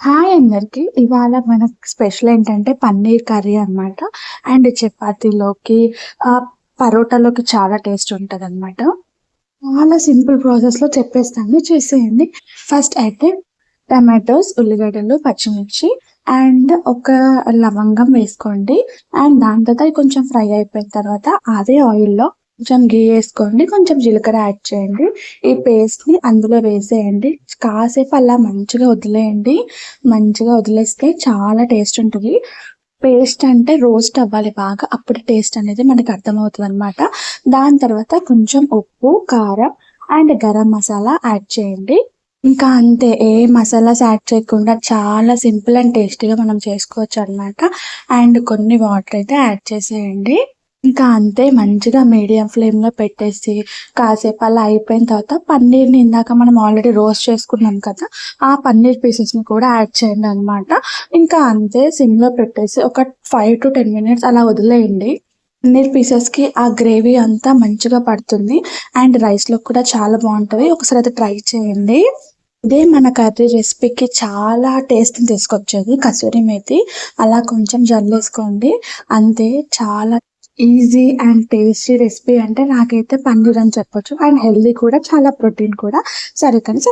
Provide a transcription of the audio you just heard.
Hi అందరికి. ఇవాళ మనకి స్పెషల్ ఏంటంటే పన్నీర్ కర్రీ అన్నమాట. అండ్ చపాతీలోకి, పరోటాలోకి చాలా టేస్ట్ ఉంటదనమాట. చాలా సింపుల్ ప్రాసెస్‌లో చెప్పేస్తాను, చేసేయండి. ఫస్ట్ అయితే టమాటోస్, ఉల్లిగడ్డలు, పచ్చిమిర్చి అండ్ ఒక లవంగం వేసుకోండి. అండ్ దాని తర్వాత అది కొంచెం ఫ్రై అయిపోయిన తర్వాత అదే ఆయిల్‌లో కొంచెం ఘీ ఏసుకోండి. కొంచెం జీలకర్ర యాడ్ చేయండి. ఈ పేస్ట్‌ని అందులో వేసేయండి. కాసేపు అలా మంచిగా వదిలేయండి. మంచిగా వదిలేస్తే చాలా టేస్ట్ ఉంటది. పేస్ట్ అంటే రోస్ట్ అవ్వాలి బాగా. అప్పుడు టేస్ట్ అనేది మనకి అర్థమవుతదనమాట. దాని తర్వాత కొంచెం ఉప్పు, కారం అండ్ గరం మసాలా యాడ్ చేయండి. ఇంకా అంతే. ఏ మసాలాస్ యాడ్ చేయకుండా చాలా సింపుల్ అండ్ టేస్టీగా మనం చేసుకోవచ్చనమాట. అండ్ కొన్ని వాటర్ అయితే యాడ్ చేసేయండి. ఇంకా అంతే. మంచిగా మీడియం ఫ్లేమ్‌లో పెట్టేసి కాసేపు అలా అయిపోయిన తర్వాత పన్నీర్‌ని ఇందాక మనం ఆల్రెడీ రోస్ట్ చేసుకున్నాం కదా! ఆ పన్నీర్ పీసెస్‌ని కూడా యాడ్ చేయండనమాట. ఇంకా అంతే. సిమ్‌లో పెట్టేసి ఒక 5-10 మినిట్స్ అలా వదిలేయండి. పన్నీర్ పీసెస్‌కి ఆ గ్రేవీ అంతా మంచిగా పడుతుంది. అండ్ రైస్‌లో కూడా చాలా బావుంటది. ఒకసారి అయితే ట్రై చేయండి. ఇదే మన కర్రీ రెసిపీకి చాలా టేస్ట్‌ని తీసుకొచ్చేది. కసూరి మేతి అలా కొంచెం జల్లేసుకోండి. అంతే. చాలా ఈజీ అండ్ టేస్టీ రెసిపీ అంటే నాకైతే పన్నీర్ అని చెప్పొచ్చు. అండ్ హెల్తీ కూడా, చాలా ప్రోటీన్ కూడా. సరే కానీ